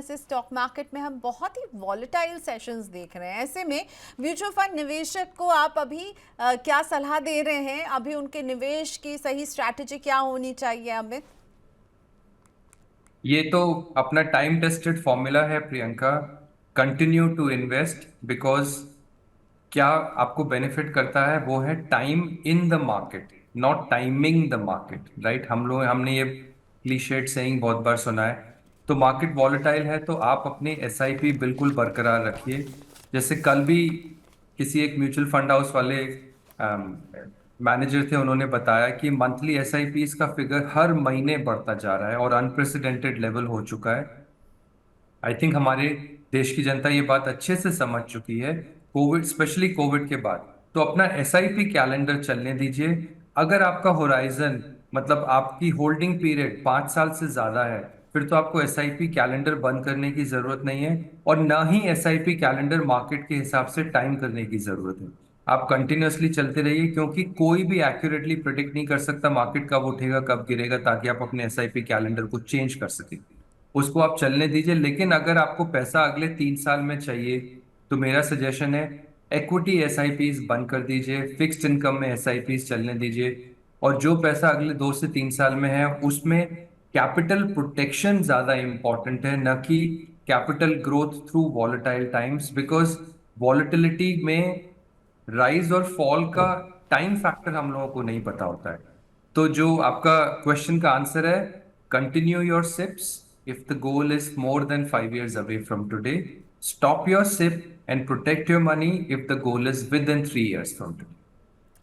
से stock market में हम बहुत ही वॉलेटाइल सेशंस देख रहे हैं। ऐसे में म्यूचुअल फंड निवेशक को आप अभी क्या सलाह दे रहे हैं? अभी उनके निवेश की सही स्ट्रैटेजी क्या होनी चाहिए अमित? ये तो अपना टाइम टेस्टेड फॉर्मूला है Priyanka. Continue to invest because क्या आपको बेनिफिट करता है वो है time in the market, not timing the market. Right, हमने ये क्लीशेड सेइंग बहुत बार सुना है। तो मार्केट वॉलेटाइल है तो आप अपनी एसआईपी बिल्कुल बरकरार रखिए। जैसे कल भी किसी एक म्यूचुअल फंड हाउस वाले मैनेजर थे, उन्होंने बताया कि मंथली एसआईपीस का फिगर हर महीने बढ़ता जा रहा है और अनप्रेसिडेंटेड लेवल हो चुका है। आई थिंक हमारे देश की जनता ये बात अच्छे से समझ चुकी है, कोविड स्पेशली कोविड के बाद। तो अपना एसआईपी कैलेंडर चलने दीजिए। अगर आपका होराइजन मतलब आपकी होल्डिंग पीरियड 5 साल से ज्यादा है, फिर तो आपको एसआईपी कैलेंडर बंद करने की जरूरत नहीं है, और ना ही एसआईपी कैलेंडर मार्केट के हिसाब से टाइम करने की जरूरत है। आप कंटिन्यूअसली चलते रहिए, क्योंकि कोई भी एक्यूरेटली प्रिडिक्ट नहीं कर सकता मार्केट कब उठेगा कब गिरेगा, ताकि आप अपने एसआईपी कैलेंडर को चेंज कर सकें। उसको आप चलने दीजिए। लेकिन अगर आपको पैसा अगले 3 साल में चाहिए, तो मेरा सजेशन है इक्विटी एसआईपीस बंद कर दीजिए, फिक्स्ड इनकम में एसआईपीस चलने दीजिए। और जो पैसा अगले 2 से 3 साल में है उसमें कैपिटल प्रोटेक्शन ज्यादा इंपॉर्टेंट है, न कि capital growth through volatile times. Because volatility में राइज और फॉल का टाइम फैक्टर हम लोगों को नहीं पता होता है। तो जो आपका क्वेश्चन का आंसर है, continue your SIPs if the goal is more than 5 years away from today. Stop your SIP and protect your money if the goal is within 3 years from today.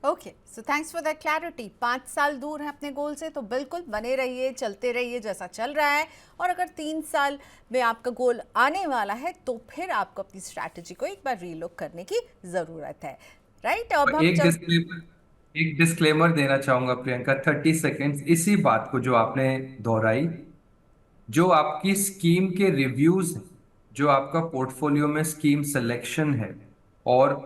Okay, so thanks for that clarity. 5 साल दूर है अपने गोल से, तो बिल्कुल बने रहिए, चलते रहिए जैसा चल रहा है। और अगर 3 साल में आपका गोल आने वाला है तो फिर आपको अपनी स्ट्रैटेजी को एक बार रीलुक करने की ज़रूरत है। राइट, अब और हम चल। एक डिस्क्लेमर देना चाहूंगा प्रियंका, 30 सेकेंड्स इसी बात को जो आपने दोहराई। जो आपकी स्कीम के रिव्यूज हैं, जो आपका पोर्टफोलियो में स्कीम सिलेक्शन है, और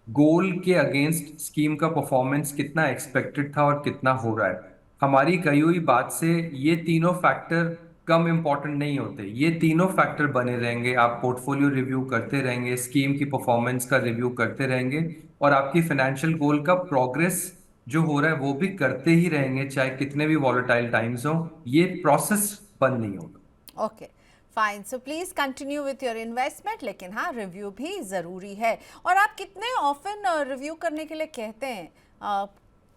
गोल के अगेंस्ट स्कीम का परफॉर्मेंस कितना एक्सपेक्टेड था और कितना हो रहा है, हमारी कही हुई बात से ये तीनों फैक्टर कम इंपॉर्टेंट नहीं होते। ये तीनों फैक्टर बने रहेंगे। आप पोर्टफोलियो रिव्यू करते रहेंगे, स्कीम की परफॉर्मेंस का रिव्यू करते रहेंगे, और आपकी फाइनेंशियल गोल का प्रोग्रेस जो हो रहा है वो भी करते ही रहेंगे, चाहे कितने भी वॉलेटाइल टाइम्स हो। ये प्रोसेस बंद नहीं होगा। Okay, fine. So please continue with your investment, लेकिन हाँ, रिव्यू भी ज़रूरी है। और आप कितने ऑफन रिव्यू करने के लिए कहते हैं?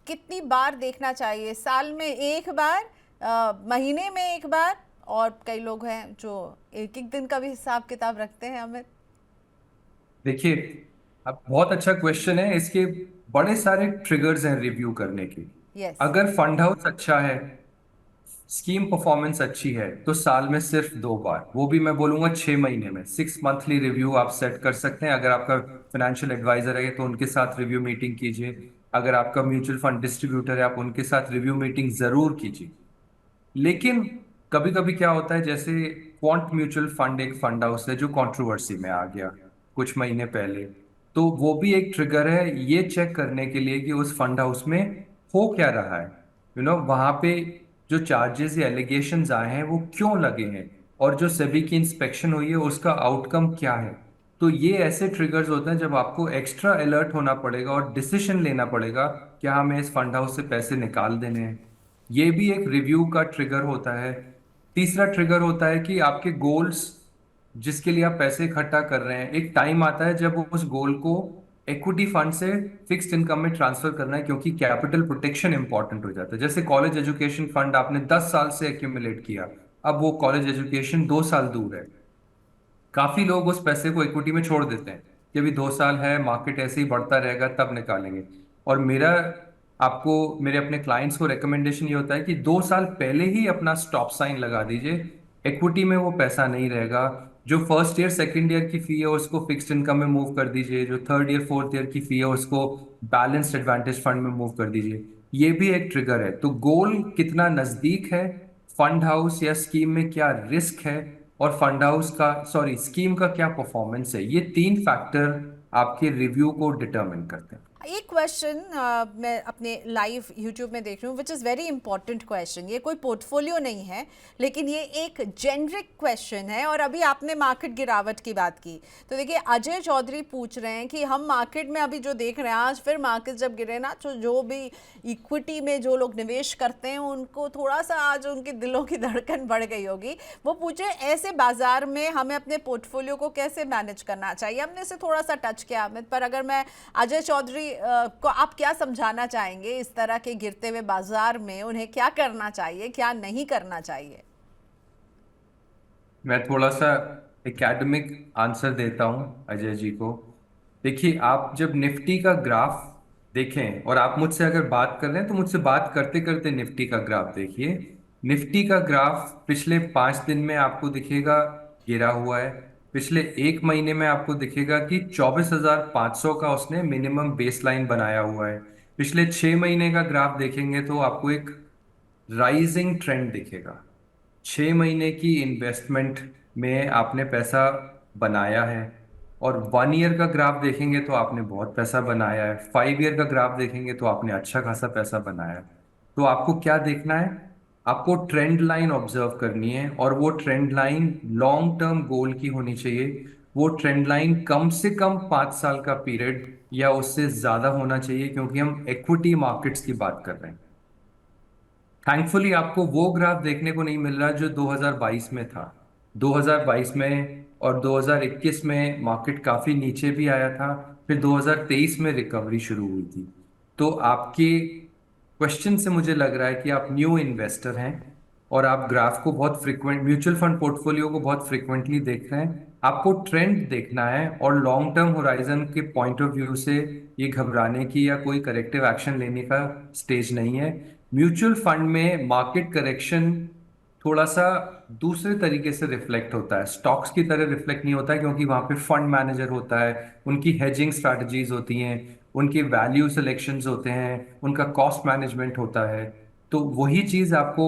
कितनी बार देखना चाहिए? साल में एक बार, महीने में एक बार, और कई लोग हैं जो एक एक दिन का भी हिसाब किताब रखते हैं अमित। देखिए, अब बहुत अच्छा क्वेश्चन है। इसके बड़े सारे ट्रिगर्स हैं रिव्यू करने के। यस। अगर फंड हाउस अच्छा है, स्कीम परफॉर्मेंस अच्छी है, तो साल में सिर्फ 2 बार, वो भी मैं बोलूंगा 6 महीने में 6 मंथली रिव्यू आप सेट कर सकते हैं। अगर आपका फाइनेंशियल एडवाइजर है तो उनके साथ रिव्यू मीटिंग कीजिए। अगर आपका म्यूचुअल फंड डिस्ट्रीब्यूटर है, आप उनके साथ रिव्यू मीटिंग जरूर कीजिए। लेकिन कभी कभी क्या होता है, जैसे क्वांट म्यूचुअल फंड एक फंड हाउस है जो कंट्रोवर्सी में आ गया कुछ महीने पहले, तो वो भी एक ट्रिगर है ये चेक करने के लिए कि उस फंड हाउस में हो क्या रहा है। वहां पे जो चार्जेस या एलिगेशंस आए हैं वो क्यों लगे हैं, और जो सेबी की इंस्पेक्शन हुई है उसका आउटकम क्या है। तो ये ऐसे ट्रिगर्स होते हैं जब आपको एक्स्ट्रा अलर्ट होना पड़ेगा और डिसीजन लेना पड़ेगा, क्या हमें इस फंड हाउस से पैसे निकाल देने हैं। ये भी एक रिव्यू का ट्रिगर होता है। तीसरा ट्रिगर होता है कि आपके गोल्स जिसके लिए आप पैसे इकट्ठा कर रहे हैं, एक टाइम आता है जब उस गोल को इक्विटी फंड से फिक्स्ड इनकम में ट्रांसफर करना है, क्योंकि कैपिटल प्रोटेक्शन इंपॉर्टेंट हो जाता है। जैसे कॉलेज एजुकेशन फंड आपने 10 साल से एक्यूमुलेट किया, अब वो कॉलेज एजुकेशन 2 साल दूर है। काफी लोग उस पैसे को इक्विटी में छोड़ देते हैं कि अभी 2 साल है, मार्केट ऐसे ही बढ़ता रहेगा तब निकालेंगे। और मेरा आपको मेरे अपने क्लाइंट्स को रिकमेंडेशन ये होता है कि 2 साल पहले ही अपना स्टॉप साइन लगा दीजिए। इक्विटी में वो पैसा नहीं रहेगा। जो फर्स्ट ईयर सेकंड ईयर की फी है उसको फिक्स्ड इनकम में मूव कर दीजिए, जो थर्ड ईयर फोर्थ ईयर की फी है उसको बैलेंस्ड एडवांटेज फंड में मूव कर दीजिए। ये भी एक ट्रिगर है। तो गोल कितना नजदीक है, फंड हाउस या स्कीम में क्या रिस्क है, और फंड हाउस का स्कीम का क्या परफॉर्मेंस है, ये 3 फैक्टर आपके रिव्यू को डिटरमिन करते हैं। एक क्वेश्चन मैं अपने लाइव यूट्यूब में देख रही हूँ, which is very important question. ये कोई पोर्टफोलियो नहीं है, लेकिन ये एक जेनरिक क्वेश्चन है। और अभी आपने मार्केट गिरावट की बात की, तो देखिए अजय चौधरी पूछ रहे हैं कि हम मार्केट में अभी जो देख रहे हैं, आज फिर मार्केट जब गिरे ना, तो जो भी इक्विटी में जो लोग निवेश करते हैं उनको थोड़ा सा आज उनके दिलों की धड़कन बढ़ गई होगी। वो पूछे ऐसे बाजार में हमें अपने पोर्टफोलियो को कैसे मैनेज करना चाहिए। हमने इसे थोड़ा सा टच किया अमित, पर अगर मैं अजय चौधरी को आप क्या समझाना चाहेंगे इस तरह के गिरते हुए बाजार में, उन्हें क्या करना चाहिए, क्या नहीं करना चाहिए? मैं थोड़ा सा एकेडमिक आंसर देता हूं अजय जी को। देखिए, आप जब निफ्टी का ग्राफ देखें, और आप मुझसे अगर बात कर रहे हैं तो मुझसे बात करते करते निफ्टी का ग्राफ देखिए। निफ्टी का ग्राफ पिछले 5 दिन में आपको दिखेगा गिरा हुआ है। पिछले 1 महीने में आपको दिखेगा कि 24,500 का उसने मिनिमम बेसलाइन बनाया हुआ है। पिछले 6 महीने का ग्राफ देखेंगे तो आपको एक राइजिंग ट्रेंड दिखेगा। 6 महीने की इन्वेस्टमेंट में आपने पैसा बनाया है। और 1 ईयर का ग्राफ देखेंगे तो आपने बहुत पैसा बनाया है। 5 ईयर का ग्राफ देखेंगे तो आपने अच्छा खासा पैसा बनाया है। तो आपको क्या देखना है? आपको ट्रेंड लाइन ऑब्जर्व करनी है, और वो trend line long term goal की होनी चाहिए। वो ट्रेंड लाइन कम से कम 5 साल का पीरियड या उससे ज्यादा होना चाहिए, क्योंकि हम इक्विटी मार्केट्स की बात कर रहे हैं। थैंकफुली आपको वो ग्राफ देखने को नहीं मिल रहा जो 2022 में था। 2022 में और 2021 में मार्केट काफी नीचे भी आया था, फिर 2023 में रिकवरी शुरू हुई थी। तो आपके क्वेश्चन से मुझे लग रहा है कि आप न्यू इन्वेस्टर हैं, और आप ग्राफ को बहुत फ्रिक्वेंट, म्यूचुअल फंड पोर्टफोलियो को बहुत फ्रिक्वेंटली देख रहे हैं। आपको ट्रेंड देखना है, और लॉन्ग टर्म होराइजन के पॉइंट ऑफ व्यू से ये घबराने की या कोई करेक्टिव एक्शन लेने का स्टेज नहीं है। म्यूचुअल फंड में मार्केट करेक्शन थोड़ा सा दूसरे तरीके से रिफ्लेक्ट होता है, स्टॉक्स की तरह रिफ्लेक्ट नहीं होता है, क्योंकि वहां पे फंड मैनेजर होता है, उनकी हेजिंग स्ट्रैटेजीज होती हैं, उनके वैल्यू सिलेक्शंस होते हैं, उनका कॉस्ट मैनेजमेंट होता है। तो वही चीज आपको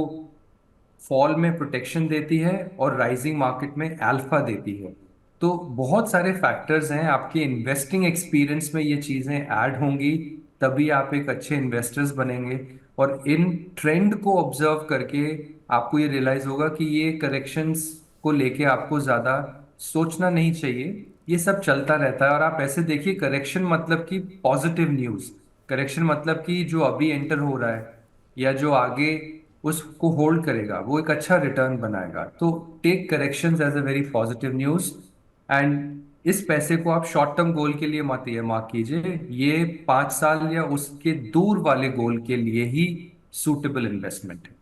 फॉल में प्रोटेक्शन देती है और राइजिंग मार्केट में अल्फा देती है। तो बहुत सारे फैक्टर्स हैं, आपके इन्वेस्टिंग एक्सपीरियंस में ये चीजें ऐड होंगी, तभी आप एक अच्छे इन्वेस्टर्स बनेंगे। और इन ट्रेंड को ऑब्जर्व करके आपको ये रियलाइज होगा कि ये करेक्शंस को लेके आपको ज्यादा सोचना नहीं चाहिए। ये सब चलता रहता है। और आप ऐसे देखिए, करेक्शन मतलब कि पॉजिटिव न्यूज, करेक्शन मतलब कि जो अभी एंटर हो रहा है या जो आगे उसको होल्ड करेगा वो एक अच्छा रिटर्न बनाएगा। तो take corrections as a very positive news. And इस पैसे को आप शॉर्ट टर्म गोल के लिए मत ये मार्क कीजिए, ये 5 साल या उसके दूर वाले गोल के लिए ही सूटेबल इन्वेस्टमेंट है।